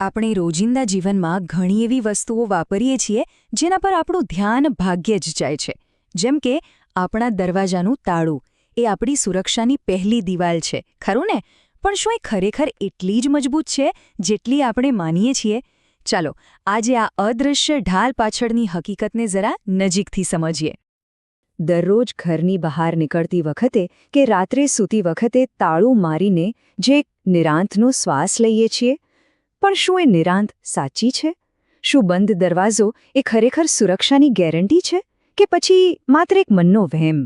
આપણે રોજિંદા જીવનમાં ઘણી એવી વસ્તુઓ વાપરીએ છીએ જેના પર આપણું ધ્યાન ભાગ્યે જ જાય છે. જેમ કે આપણા દરવાજાનું તાળું. એ આપણી સુરક્ષાની પહેલી દિવાલ છે, ખરું ને? પણ શું એ ખરેખર એટલી જ મજબૂત છે જેટલી આપણે માનીએ છીએ? ચાલો આજે આ અદૃશ્ય ઢાલ પાછળની હકીકતને જરા નજીકથી સમજીએ. દરરોજ ઘરની બહાર નીકળતી વખતે કે રાત્રે સૂતી વખતે તાળું મારીને જે નિરાંતનો શ્વાસ લઈએ છીએ, પણ શું એ નિરાંત સાચી છે? શું બંધ દરવાજો એ ખરેખર સુરક્ષાની ગેરંટી છે કે પછી માત્ર એક મનનો વહેમ?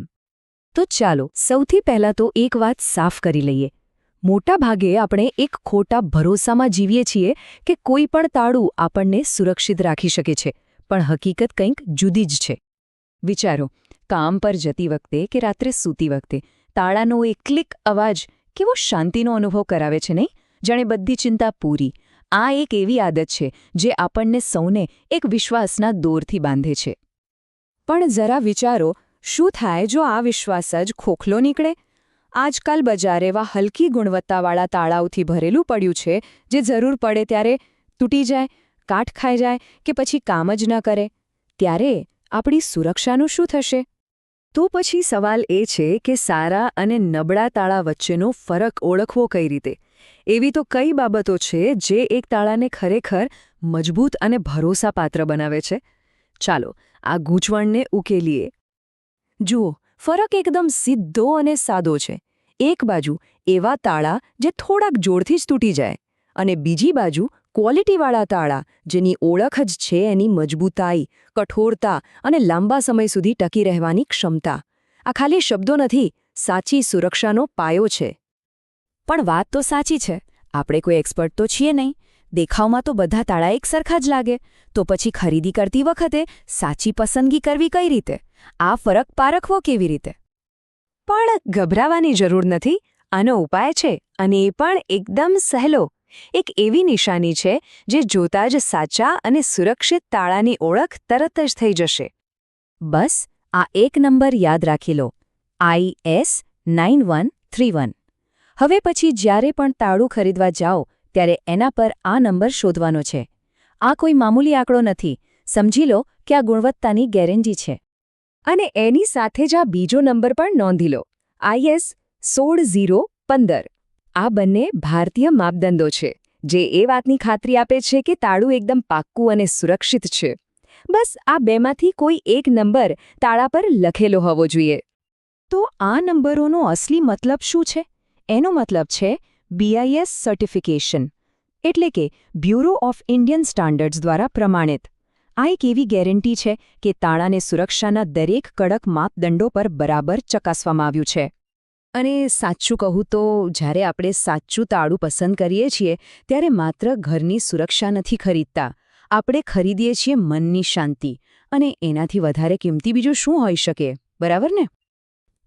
તો ચાલો સૌથી પહેલાં તો એક વાત સાફ કરી લઈએ. મોટા ભાગે આપણે એક ખોટા ભરોસામાં જીવીએ છીએ કે કોઈ પણ તાળું આપણને સુરક્ષિત રાખી શકે છે, પણ હકીકત કંઈક જુદી જ છે. વિચારો, કામ પર જતી વખતે કે રાત્રે સૂતી વખતે તાળાનો એક ક્લિક અવાજ કેવો શાંતિનો અનુભવ કરાવે છે, નહીં? જાણે બધી ચિંતા પૂરી. આ એક એવી આદત છે જે આપણને સૌને એક વિશ્વાસના દોરથી બાંધે છે. પણ જરા વિચારો, શું થાય જો આ વિશ્વાસ જ ખોખલો નીકળે? આજકાલ બજાર એવા હલકી ગુણવત્તાવાળા તાળાઓથી ભરેલું પડ્યું છે જે જરૂર પડે ત્યારે તૂટી જાય, કાટ ખાઈ જાય કે પછી કામ જ ન કરે. ત્યારે આપણી સુરક્ષાનું શું થશે? તો પછી સવાલ એ છે કે સારા અને નબળા તાળા વચ્ચેનો ફરક ઓળખવો કઈ રીતે? એવી તો કઈ બાબતો છે જે એક તાળાને ખરેખર મજબૂત અને ભરોસાપાત્ર બનાવે છે? ચાલો આ ગૂંચવણને ઉકેલીએ. જુઓ, ફરક એકદમ સીધો અને સાદો છે. એક બાજુ એવા તાળા જે થોડાક જોરથી જ તૂટી જાય, અને બીજી બાજુ ક્વોલિટીવાળા તાળા જેની ઓળખ જ છે એની મજબૂતાઈ, કઠોરતા અને લાંબા સમય સુધી ટકી રહેવાની ક્ષમતા. આ ખાલી શબ્દો નથી, સાચી સુરક્ષાનો પાયો છે. પણ વાત તો સાચી છે, આપણે કોઈ એક્સપર્ટ તો છીએ નહીં. દેખાવમાં તો બધા તાળા એક સરખા જ લાગે. તો પછી ખરીદી કરતી વખતે સાચી પસંદગી કરવી કઈ રીતે? આ ફરક પારખવો કેવી રીતે? પણ ગભરાવાની જરૂર નથી. આનો ઉપાય છે, અને એ પણ એકદમ સહેલો. એક એવી નિશાની છે જે જોતા જ સાચા અને સુરક્ષિત તાળાની ઓળખ તરત જ થઈ જશે. બસ આ એક નંબર યાદ રાખી લો, IS 9131. હવે પછી જ્યારે પણ તાળું ખરીદવા જાઓ ત્યારે એના પર આ નંબર શોધવાનો છે. આ કોઈ મામૂલી આંકડો નથી. સમજી લો કે આ ગુણવત્તાની ગેરંટી છે. અને એની સાથે જ આ બીજો નંબર પણ નોંધી લો, IS 16015. આ બંને ભારતીય માપદંડો છે જે એ વાતની ખાતરી આપે છે કે તાળું એકદમ પાક્કું અને સુરક્ષિત છે. બસ આ બેમાંથી કોઈ એક નંબર તાળા પર લખેલો હોવો જોઈએ. તો આ નંબરોનો અસલી મતલબ શું છે? એનો મતલબ છે BIS સર્ટિફિકેશન, એટલે કે બ્યુરો ઓફ ઇન્ડિયન સ્ટાન્ડર્ડ્સ દ્વારા પ્રમાણિત. આ એક એવી ગેરંટી છે કે તાળાને સુરક્ષાના દરેક કડક માપદંડો પર બરાબર ચકાસવામાં આવ્યું છે. અને સાચું કહું તો જ્યારે આપણે સાચું તાળું પસંદ કરીએ છીએ ત્યારે માત્ર ઘરની સુરક્ષા નથી ખરીદતા, આપણે ખરીદીએ છીએ મનની શાંતિ. અને એનાથી વધારે કિંમતી બીજું શું હોઈ શકે, બરાબર ને?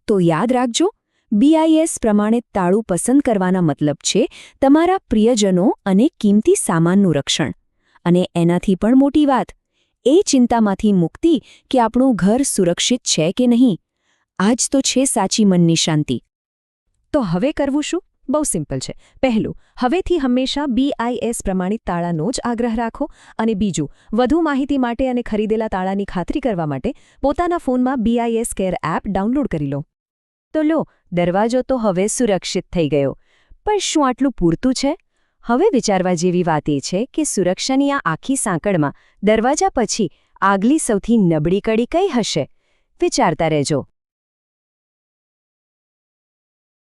તો યાદ રાખજો, BIS પ્રમાણિત તાળું પસંદ કરવાના મતલબ છે તમારા પ્રિયજનો અને કિંમતી સામાનનું રક્ષણ. અને એનાથી પણ મોટી વાત, એ ચિંતામાંથી મુક્તિ કે આપણું ઘર સુરક્ષિત છે કે નહીં. આ જ તો છે સાચી મનની શાંતિ. તો હવે કરવું શું? બહુ સિમ્પલ છે. પહેલું, હવેથી હંમેશા BIS પ્રમાણિત તાળાનો જ આગ્રહ રાખો. અને બીજું, વધુ માહિતી માટે અને ખરીદેલા તાળાની ખાતરી કરવા માટે પોતાના ફોનમાં BIS કેર એપ ડાઉનલોડ કરી લો. તો લો, દરવાજો તો હવે સુરક્ષિત થઈ ગયો. પણ શું આટલું પૂરતું છે? હવે વિચારવા જેવી વાત એ છે કે સુરક્ષાની આ આખી સાંકળમાં દરવાજા પછી આગલી સૌથી નબળી કડી કઈ હશે? વિચારતા રહેજો.